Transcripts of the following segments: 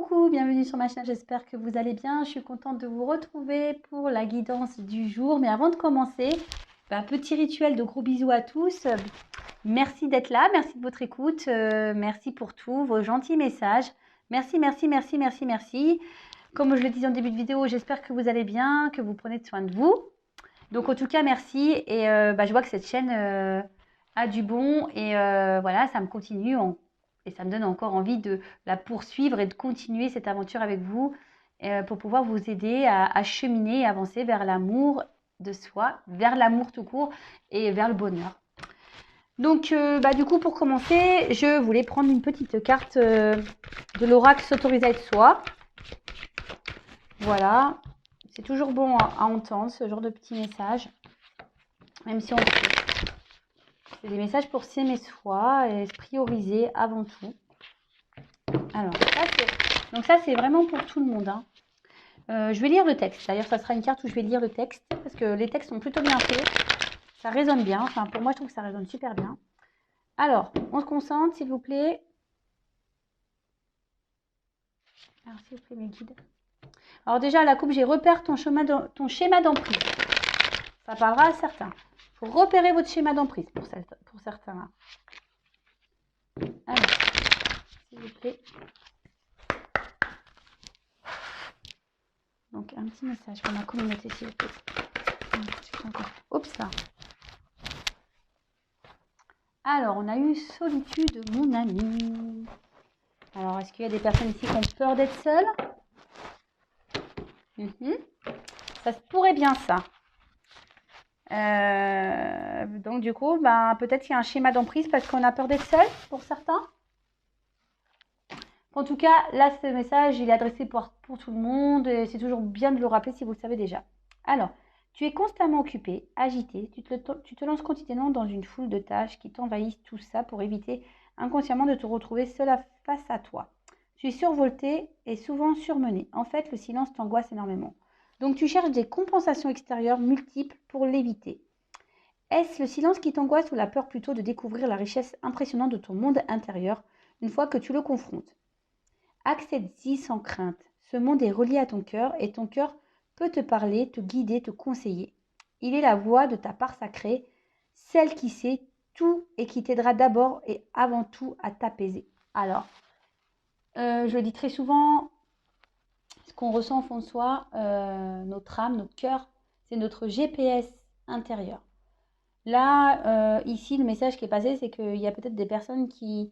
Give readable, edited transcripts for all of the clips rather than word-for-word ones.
coucou, bienvenue sur ma chaîne, j'espère que vous allez bien. Je suis contente de vous retrouver pour la guidance du jour. Mais avant de commencer, petit rituel de gros bisous à tous. Merci d'être là, merci de votre écoute, merci pour tous vos gentils messages. Merci, merci, merci, merci, merci. Comme je le disais en début de vidéo, j'espère que vous allez bien, que vous prenez soin de vous. Donc en tout cas, merci. Et je vois que cette chaîne a du bon et voilà, ça me continue et ça me donne encore envie de la poursuivre et de continuer cette aventure avec vous pour pouvoir vous aider à cheminer et avancer vers l'amour de soi, vers l'amour tout court et vers le bonheur. Donc du coup, pour commencer, je voulais prendre une petite carte de l'oracle s'autoriser à être soi. Voilà, c'est toujours bon à entendre ce genre de petits messages, même si on c'est des messages pour s'aimer soi et se prioriser avant tout. Alors, ça c'est vraiment pour tout le monde. Hein. Je vais lire le texte. D'ailleurs, ça sera une carte où je vais lire le texte parce que les textes sont plutôt bien faits. Ça résonne bien. Enfin, pour moi, je trouve que ça résonne super bien. Alors, on se concentre, s'il vous plaît. Alors, s'il vous plaît, mes guides. Alors déjà, la coupe, j'ai repère ton schéma d'emprise. Ça parlera à certains. Il faut repérer votre schéma d'emprise pour certains. Alors, s'il vous plaît. Donc, un petit message pour ma communauté, s'il vous plaît. Oups, là. Alors, on a eu solitude, mon ami. Alors, est-ce qu'il y a des personnes ici qui ont peur d'être seules? Ça se pourrait bien, ça. Donc, du coup, peut-être qu'il y a un schéma d'emprise parce qu'on a peur d'être seul, pour certains. En tout cas, là, ce message, il est adressé pour tout le monde. Et c'est toujours bien de le rappeler si vous le savez déjà. Alors, tu es constamment occupé, agité. Tu te lances quotidiennement dans une foule de tâches qui t'envahissent, tout ça pour éviter inconsciemment de te retrouver seul face à toi. Tu es survolté et souvent surmené. En fait, le silence t'angoisse énormément. Donc, tu cherches des compensations extérieures multiples pour l'éviter. Est-ce le silence qui t'angoisse ou la peur plutôt de découvrir la richesse impressionnante de ton monde intérieur une fois que tu le confrontes? Accepte-y sans crainte. Ce monde est relié à ton cœur et ton cœur peut te parler, te guider, te conseiller. Il est la voix de ta part sacrée, celle qui sait tout et qui t'aidera d'abord et avant tout à t'apaiser. Alors, je le dis très souvent, ce qu'on ressent au fond de soi, notre âme, notre cœur, c'est notre GPS intérieur. Là, ici, le message qui est passé, c'est qu'il y a peut-être des personnes qui,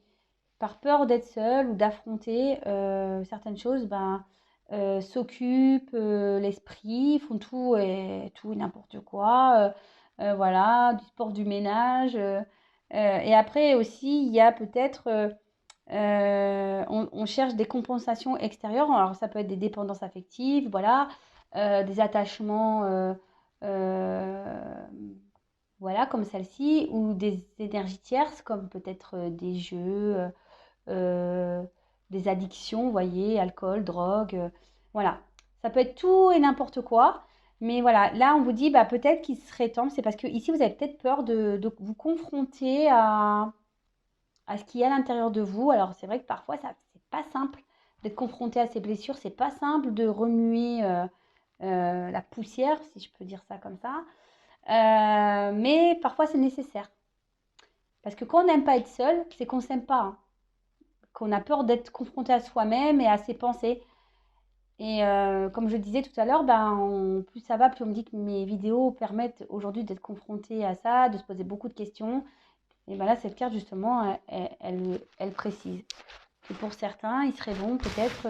par peur d'être seules ou d'affronter certaines choses, s'occupent l'esprit, font tout et n'importe quoi. Voilà, du sport, du ménage. Et après aussi, il y a peut-être... on cherche des compensations extérieures. Alors, ça peut être des dépendances affectives, voilà, des attachements... voilà, comme celle-ci, ou des énergies tierces, comme peut-être des jeux, des addictions, vous voyez, alcool, drogue, voilà. Ça peut être tout et n'importe quoi, mais voilà, là, on vous dit, peut-être qu'il serait temps, c'est parce que ici, vous avez peut-être peur de vous confronter à ce qu'il y a à l'intérieur de vous. Alors, c'est vrai que parfois, c'est pas simple d'être confronté à ces blessures, c'est pas simple de remuer la poussière, si je peux dire ça comme ça. Mais parfois c'est nécessaire. Parce que quand on n'aime pas être seul, c'est qu'on ne s'aime pas. Hein. Qu'on a peur d'être confronté à soi-même et à ses pensées. Et comme je disais tout à l'heure, plus ça va, plus on me dit que mes vidéos permettent aujourd'hui d'être confronté à ça, de se poser beaucoup de questions. Et là, cette carte, justement, elle précise. Et pour certains, il serait bon peut-être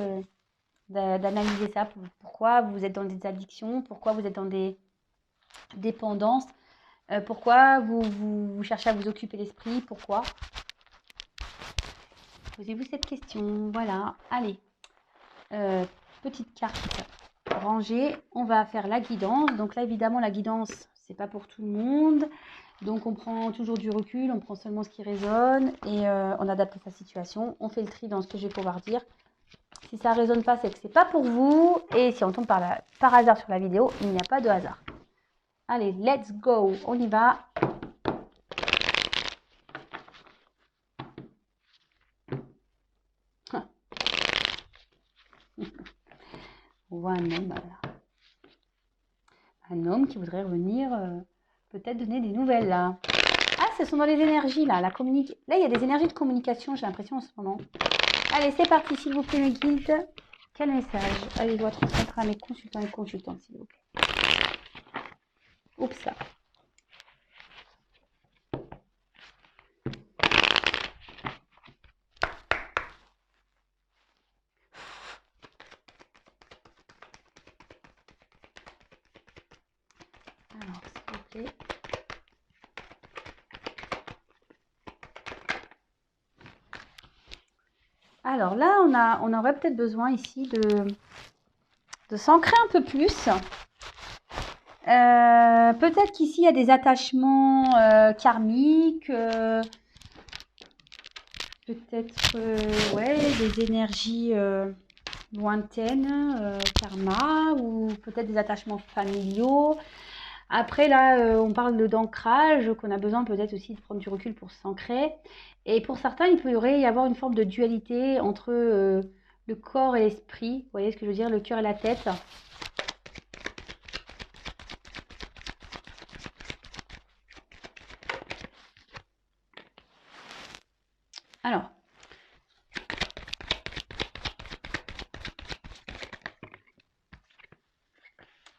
d'analyser ça. Pourquoi vous êtes dans des addictions, pourquoi vous êtes dans des dépendances. Pourquoi vous cherchez à vous occuper l'esprit? Pourquoi? Posez-vous cette question. Voilà. Allez. Petite carte rangée. On va faire la guidance. Donc là, évidemment, la guidance, c'est pas pour tout le monde. Donc, on prend toujours du recul. On prend seulement ce qui résonne et on adapte à sa situation. On fait le tri dans ce que je vais pouvoir dire. Si ça ne résonne pas, c'est que c'est pas pour vous. Et si on tombe par hasard sur la vidéo, il n'y a pas de hasard. Allez, let's go. On y va. On voit un homme, là. Un homme qui voudrait revenir, peut-être donner des nouvelles, là. Ah, ce sont dans les énergies, là. Là, il y a des énergies de communication, j'ai l'impression, en ce moment. Allez, c'est parti, s'il vous plaît, mes guides. Quel message allez, je dois transmettre à mes consultants et consultantes, s'il vous plaît. Oups, ça. Alors, s'il vous plaît. Alors là, on aurait peut-être besoin ici de s'ancrer un peu plus. Peut-être qu'ici, il y a des attachements karmiques. Peut-être ouais, des énergies lointaines, karma, ou peut-être des attachements familiaux. Après, là, on parle d'ancrage, qu'on a besoin peut-être aussi de prendre du recul pour s'ancrer. Et pour certains, il pourrait y avoir une forme de dualité entre le corps et l'esprit. Vous voyez ce que je veux dire, le cœur et la tête. Alors,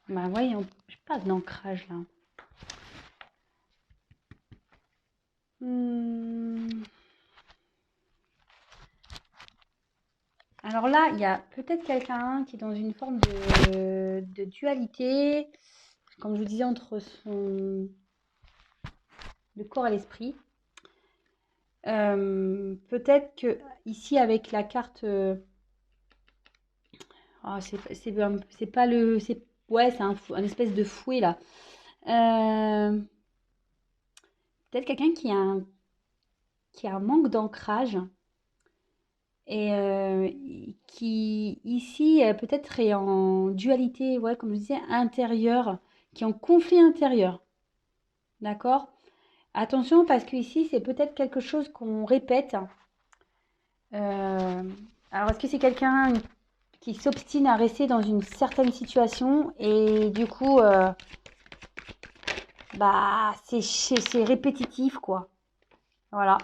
bah voyons, je pas d'ancrage là. Alors là, il y a peut-être quelqu'un qui est dans une forme de dualité, comme je vous disais, entre le corps et l'esprit. Peut-être que ici, avec la carte, c'est pas le, ouais, c'est un espèce de fouet là. Peut-être quelqu'un qui a un manque d'ancrage. Et qui ici peut-être est en dualité, ouais, comme je disais, intérieure, qui est en conflit intérieur. D'accord? Attention parce que ici c'est peut-être quelque chose qu'on répète. Alors est-ce que c'est quelqu'un qui s'obstine à rester dans une certaine situation et du coup bah c'est répétitif quoi. Voilà.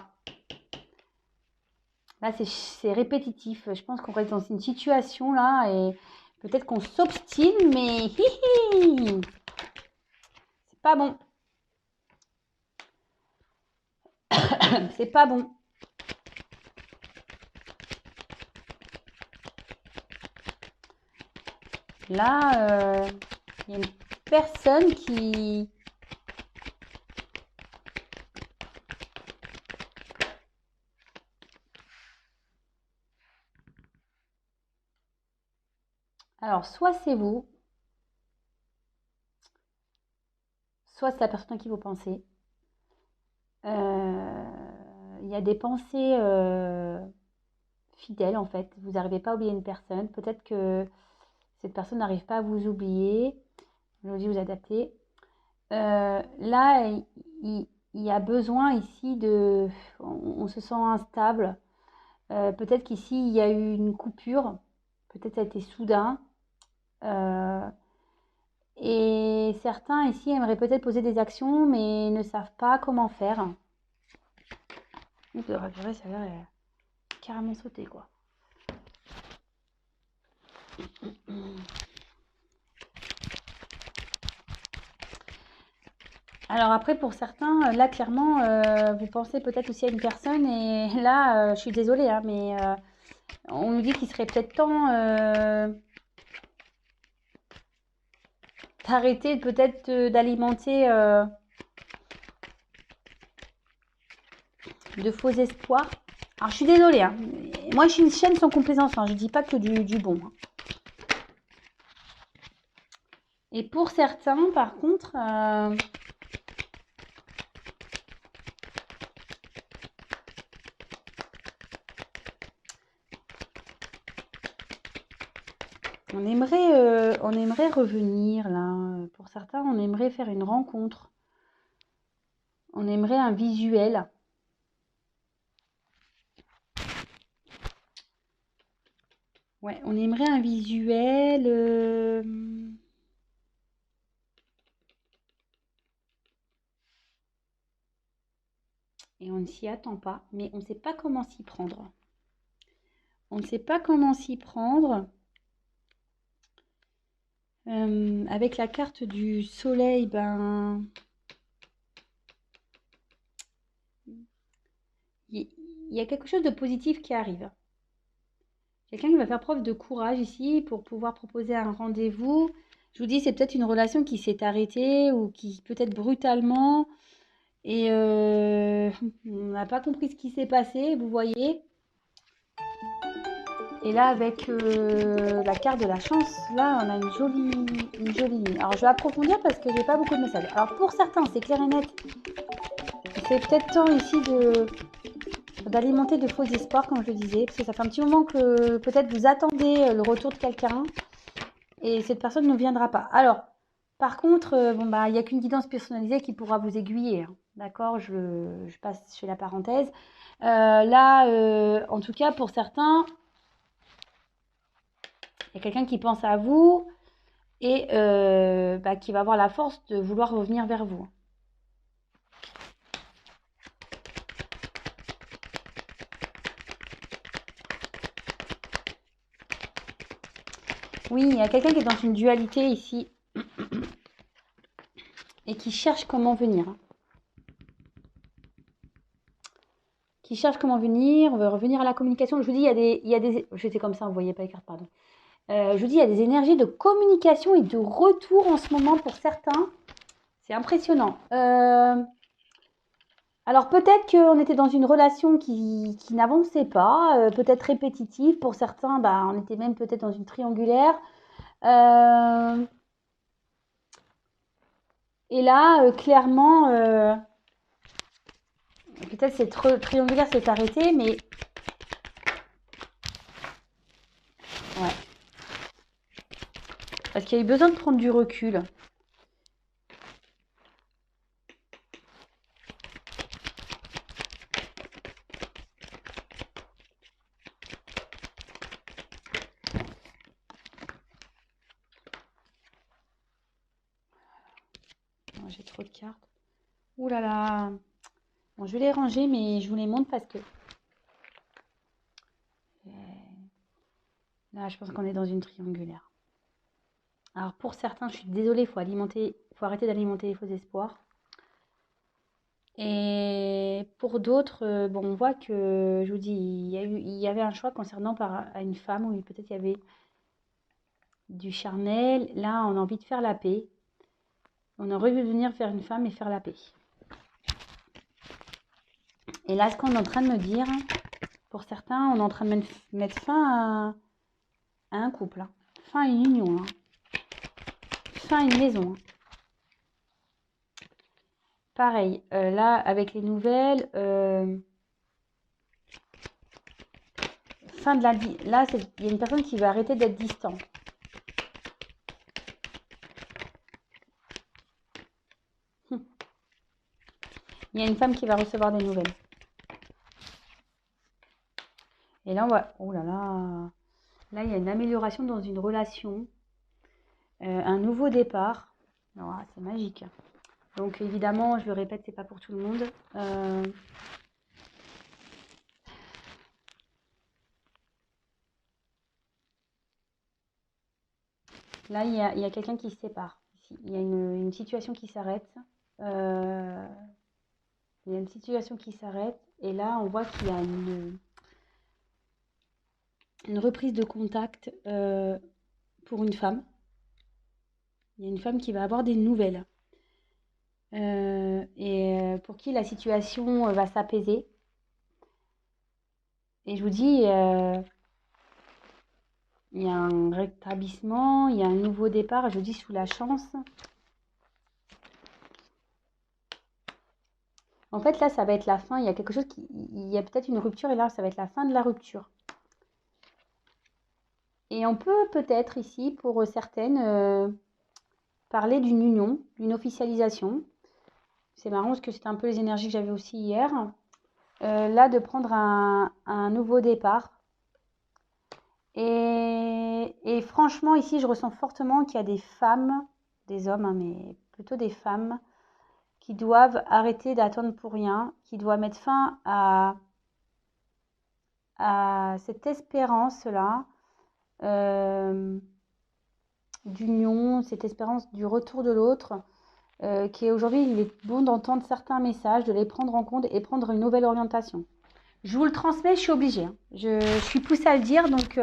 Là, c'est répétitif. Je pense qu'on reste dans une situation là et peut-être qu'on s'obstine, mais c'est pas bon. C'est pas bon. Là, il y a une personne qui... Alors, soit c'est vous, soit c'est la personne à qui vous pensez. Il y a des pensées fidèles en fait. Vous n'arrivez pas à oublier une personne. Peut-être que cette personne n'arrive pas à vous oublier. Je vous dis, vous adaptez. Là, il y a besoin ici de... On se sent instable. Peut-être qu'ici, il y a eu une coupure. Peut-être ça a été soudain. Et certains ici aimeraient peut-être poser des actions, mais ne savent pas comment faire. Oups, ça a l'air carrément sauté, quoi. Alors après, pour certains, là, clairement, vous pensez peut-être aussi à une personne, et là, je suis désolée, hein, mais on nous dit qu'il serait peut-être temps d'arrêter peut-être d'alimenter de faux espoirs. Alors, je suis désolée, hein. Moi, je suis une chaîne sans complaisance, hein. Je dis pas que du bon. Hein. Et pour certains, par contre, on aimerait revenir là. Pour certains, on aimerait faire une rencontre. On aimerait un visuel. Ouais, on aimerait un visuel. Et on ne s'y attend pas, mais on ne sait pas comment s'y prendre. On ne sait pas comment s'y prendre. Avec la carte du soleil, ben, il y a quelque chose de positif qui arrive. Quelqu'un qui va faire preuve de courage ici pour pouvoir proposer un rendez-vous. Je vous dis, c'est peut-être une relation qui s'est arrêtée ou qui peut-être brutalement. Et on n'a pas compris ce qui s'est passé, vous voyez. Et là, avec la carte de la chance, là, on a une jolie ligne. Alors, je vais approfondir parce que j'ai pas beaucoup de messages. Alors, pour certains, c'est clair et net. C'est peut-être temps ici d'alimenter de faux espoirs, comme je le disais, parce que ça fait un petit moment que peut-être vous attendez le retour de quelqu'un et cette personne ne viendra pas. Alors, par contre, bon, bah, il n'y a qu'une guidance personnalisée qui pourra vous aiguiller. Hein. D'accord, je passe chez la parenthèse. Là, en tout cas, pour certains, il y a quelqu'un qui pense à vous et bah, qui va avoir la force de vouloir revenir vers vous. Oui, il y a quelqu'un qui est dans une dualité ici et qui cherche comment venir. Qui cherche comment venir, on veut revenir à la communication. Je vous dis, il y a des j'étais comme ça, vous voyez pas les cartes, pardon. Je vous dis, il y a des énergies de communication et de retour en ce moment pour certains. C'est impressionnant. Alors peut-être qu'on était dans une relation qui n'avançait pas, peut-être répétitive. Pour certains, bah, on était même peut-être dans une triangulaire. Et là, clairement, peut-être cette triangulaire s'est arrêtée, mais ouais. Parce qu'il y a eu besoin de prendre du recul. Oh, j'ai trop de cartes. Ouh là là. Bon, je vais les ranger, mais je vous les montre parce que là, je pense qu'on est dans une triangulaire. Alors pour certains, je suis désolée, il faut arrêter d'alimenter les faux espoirs. Et pour d'autres, bon, on voit que, je vous dis, il y avait un choix concernant à une femme où peut-être il y avait du charnel. Là, on a envie de faire la paix. On aurait voulu venir faire une femme et faire la paix. Et là, ce qu'on est en train de me dire, pour certains, on est en train de mettre fin à un couple, hein. Fin à une union, hein. Fin à une maison. Hein. Pareil, là, avec les nouvelles, fin de la... Là, il y a une personne qui va arrêter d'être distant. Il y a une femme qui va recevoir des nouvelles. Et là, on va... Oh là là. Là, il y a une amélioration dans une relation. Un nouveau départ. Alors, c'est magique. Donc, évidemment, je le répète, c'est pas pour tout le monde. Là, il y a quelqu'un qui se sépare. Ici. Il y a une situation qui s'arrête. Il y a une situation qui s'arrête. Et là, on voit qu'il y a une reprise de contact pour une femme. Il y a une femme qui va avoir des nouvelles. Et pour qui la situation va s'apaiser. Et je vous dis, il y a un rétablissement, il y a un nouveau départ, je vous dis sous la chance. En fait, là, ça va être la fin. Il y a quelque chose il y a peut-être une rupture et là, ça va être la fin de la rupture. Et on peut peut-être ici, pour certaines, parler d'une union, d'une officialisation. C'est marrant parce que c'était un peu les énergies que j'avais aussi hier. Là, de prendre un nouveau départ. Et franchement, ici, je ressens fortement qu'il y a des femmes, des hommes, hein, mais plutôt des femmes, qui doivent arrêter d'attendre pour rien, qui doivent mettre fin à cette espérance-là d'union, cette espérance du retour de l'autre, qui est aujourd'hui, il est bon d'entendre certains messages, de les prendre en compte et prendre une nouvelle orientation. Je vous le transmets, je suis obligée, hein. Je suis poussée à le dire, donc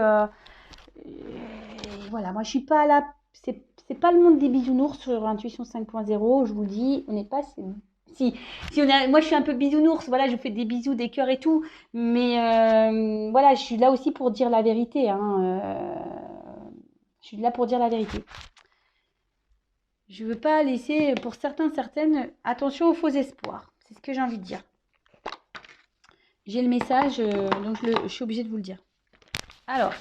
voilà, moi je suis pas là, c'est pas le monde des bisounours sur Intuition 5.0, je vous le dis, on n'est pas... Si on est, moi je suis un peu bisounours, voilà, je vous fais des bisous, des cœurs et tout, mais voilà, je suis là aussi pour dire la vérité, hein, je suis là pour dire la vérité. Je veux pas laisser, pour certaines, attention aux faux espoirs, c'est ce que j'ai envie de dire. J'ai le message, donc je suis obligée de vous le dire. Alors,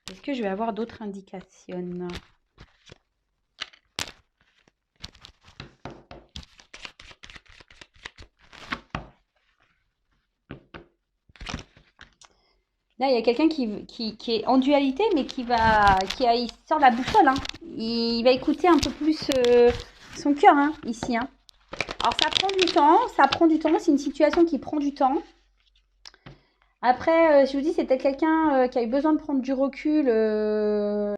est-ce que je vais avoir d'autres indications ? Là, il y a quelqu'un qui est en dualité, mais il sort de la boussole, hein. Il va écouter un peu plus son cœur, hein, ici, hein. Alors, ça prend du temps, c'est une situation qui prend du temps. Après, je vous dis, c'est peut-être quelqu'un qui a eu besoin de prendre du recul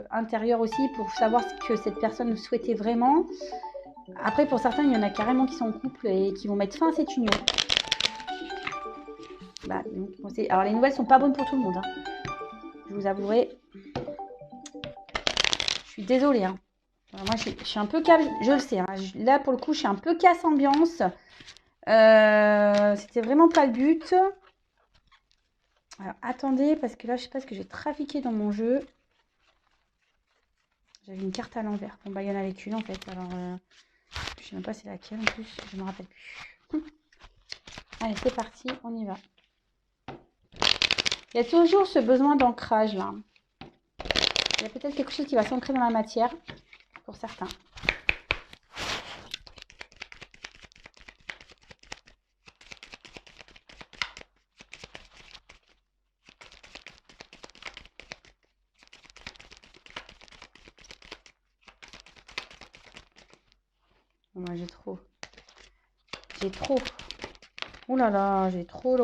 intérieur aussi pour savoir ce que cette personne souhaitait vraiment. Après, pour certains, il y en a carrément qui sont en couple et qui vont mettre fin à cette union. Bah, donc, alors, les nouvelles sont pas bonnes pour tout le monde, hein. Je vous avouerai. Je suis désolée, hein. Alors, moi, je suis un peu casse, je le sais, hein. Là, pour le coup, je suis un peu casse ambiance. C'était vraiment pas le but. Alors, attendez, parce que là, je sais pas ce que j'ai trafiqué dans mon jeu. J'avais une carte à l'envers. Bon, bah, il y en avait qu'une, en fait. Alors, je sais même pas c'est laquelle, en plus. Je me rappelle plus. Allez, c'est parti. On y va. Il y a toujours ce besoin d'ancrage, là. Il y a peut-être quelque chose qui va s'ancrer dans la matière, pour certains. Moi, j'ai trop. Ouh là là, j'ai trop.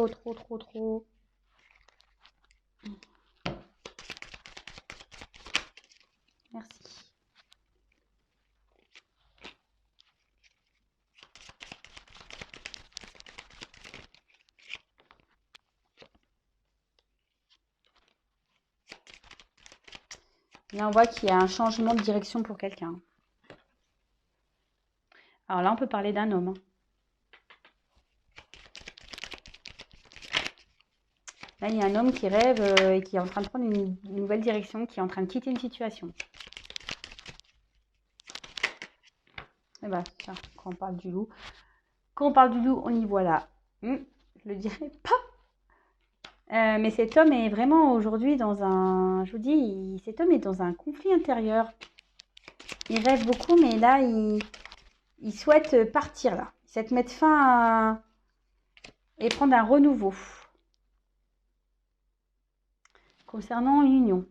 Merci. Là, on voit qu'il y a un changement de direction pour quelqu'un. Alors là, on peut parler d'un homme, hein. Là, il y a un homme qui rêve et qui est en train de prendre une nouvelle direction, qui est en train de quitter une situation. Et bah, tiens, quand on parle du loup. Quand on parle du loup, on y voit là. Je le dirai pas. Mais cet homme est vraiment aujourd'hui dans un... Je vous dis, cet homme est dans un conflit intérieur. Il rêve beaucoup, mais là, il souhaite partir là. Il souhaite mettre fin à... et prendre un renouveau. Concernant une union.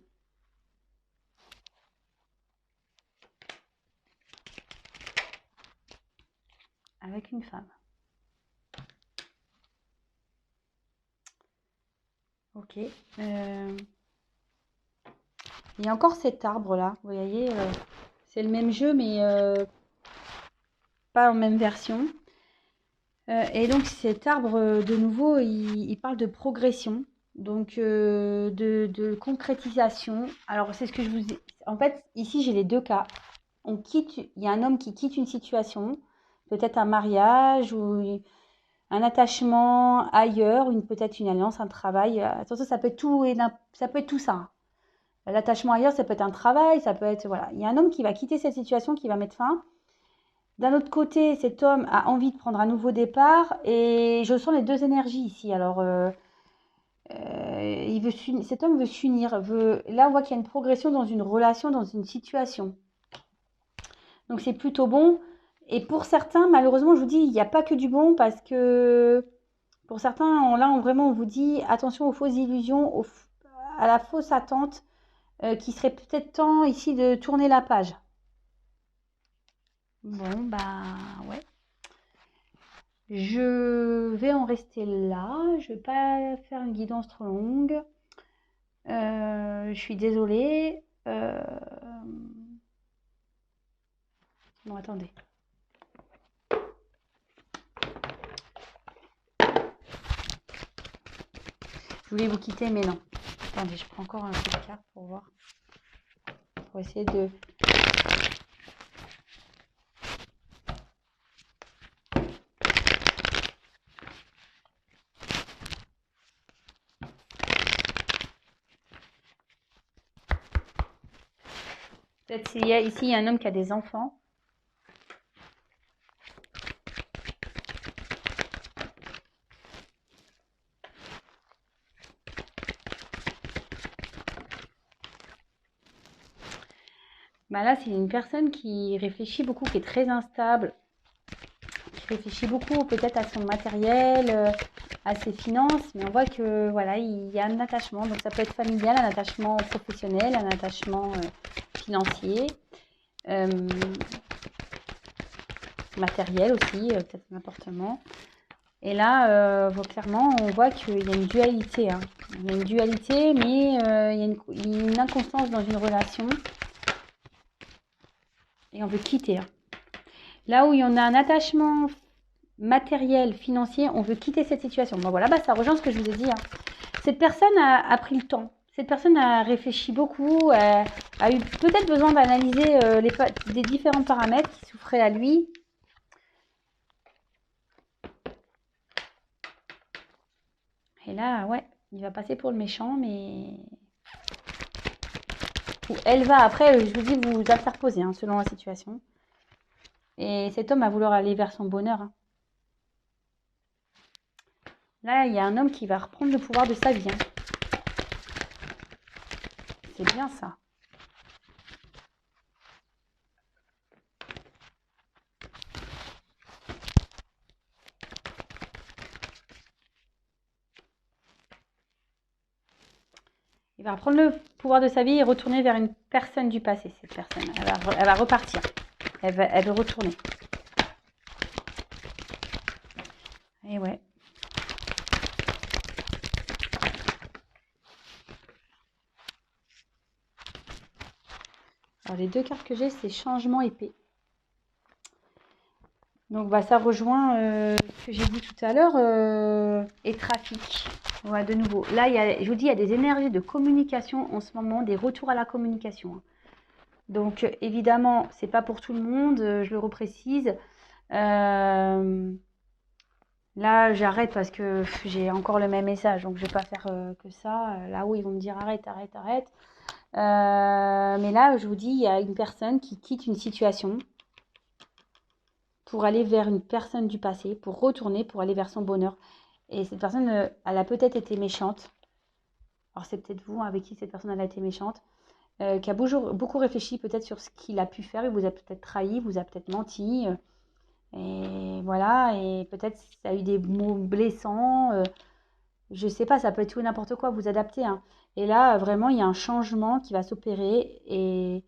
Avec une femme. Ok. Il y a encore cet arbre là. Vous voyez, c'est le même jeu, mais pas en même version. Et donc cet arbre, de nouveau, il parle de progression. Donc de concrétisation. Alors c'est ce que je vous ai... En fait, ici j'ai les deux cas. Il y a un homme qui quitte une situation, peut-être un mariage ou un attachement ailleurs, peut-être une alliance, un travail. Attention, ça peut être tout ça peut être tout ça, hein. L'attachement ailleurs, ça peut être un travail, ça peut être... Voilà. Il y a un homme qui va quitter cette situation, qui va mettre fin. D'un autre côté, cet homme a envie de prendre un nouveau départ et je sens les deux énergies ici. Alors, cet homme veut s'unir. Là, on voit qu'il y a une progression dans une relation, dans une situation. Donc, c'est plutôt bon. Et pour certains, malheureusement, je vous dis, il n'y a pas que du bon parce que pour certains, là, vraiment, on vous dit attention aux fausses illusions, à la fausse attente qu'il serait peut-être temps ici de tourner la page. Bon, bah ouais. Je vais en rester là. Je vais pas faire une guidance trop longue. Je suis désolée. Bon, attendez. Je voulais vous quitter, mais non. Attendez, je prends encore un peu de carte pour voir. Pour essayer de... Peut-être ici, il y a un homme qui a des enfants. Bah là, c'est une personne qui réfléchit beaucoup, qui est très instable, qui réfléchit beaucoup peut-être à son matériel, à ses finances, mais on voit que voilà, il y a un attachement. Donc ça peut être familial, un attachement professionnel, un attachement financier, matériel aussi, peut-être un appartement. Et là, clairement, on voit qu'il y a une dualité. Hein. Il y a une dualité, mais il y a une inconstance dans une relation. Et on veut quitter. Hein. Là où il y en a un attachement matériel, financier, on veut quitter cette situation. Bon voilà, bah, ça rejoint ce que je vous ai dit. Hein. Cette personne a pris le temps. Cette personne a réfléchi beaucoup, a eu peut-être besoin d'analyser les différents paramètres qui s'offraient à lui. Et là, ouais, il va passer pour le méchant, mais... Ou elle va, après, je vous dis, vous interposer, hein, selon la situation. Et cet homme va vouloir aller vers son bonheur. Hein. Là, il y a un homme qui va reprendre le pouvoir de sa vie. Hein. C'est bien ça. Il va reprendre le pouvoir de sa vie et retourner vers une personne du passé, cette personne. Elle va repartir. Elle veut retourner. Et ouais. Alors, les deux cartes que j'ai, c'est changement et paix. Donc, bah, ça rejoint ce que j'ai dit tout à l'heure et trafic. Voilà, de nouveau. Là, je vous dis, il y a des énergies de communication en ce moment, des retours à la communication. Hein. Donc, évidemment, c'est pas pour tout le monde, je le reprécise. Là, j'arrête parce que j'ai encore le même message, donc je vais pas faire que ça. Là où ils vont me dire arrête, arrête, arrête. Mais là, je vous dis, il y a une personne qui quitte une situation pour aller vers une personne du passé, pour retourner, pour aller vers son bonheur. Et cette personne, elle a peut-être été méchante. Alors, c'est peut-être vous avec qui cette personne elle a été méchante. Qui a beaucoup réfléchi peut-être sur ce qu'il a pu faire. Il vous a peut-être trahi, vous a peut-être menti. Et voilà, et peut-être ça a eu des mots blessants. Je sais pas, ça peut être tout et n'importe quoi, vous adaptez. Hein. Et là, vraiment, il y a un changement qui va s'opérer et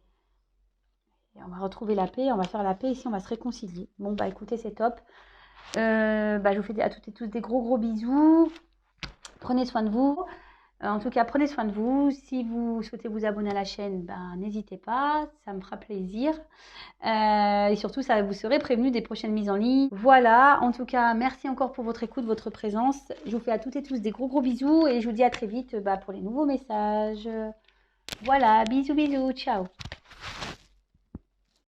on va retrouver la paix, on va faire la paix ici, on va se réconcilier. Bon, bah écoutez, c'est top. Je vous fais à toutes et tous des gros bisous. Prenez soin de vous. En tout cas, prenez soin de vous. Si vous souhaitez vous abonner à la chaîne, n'hésitez pas, ça me fera plaisir. Et surtout, vous serez prévenu des prochaines mises en ligne. Voilà, en tout cas, merci encore pour votre écoute, votre présence. Je vous fais à toutes et tous des gros bisous et je vous dis à très vite pour les nouveaux messages. Voilà, bisous, ciao.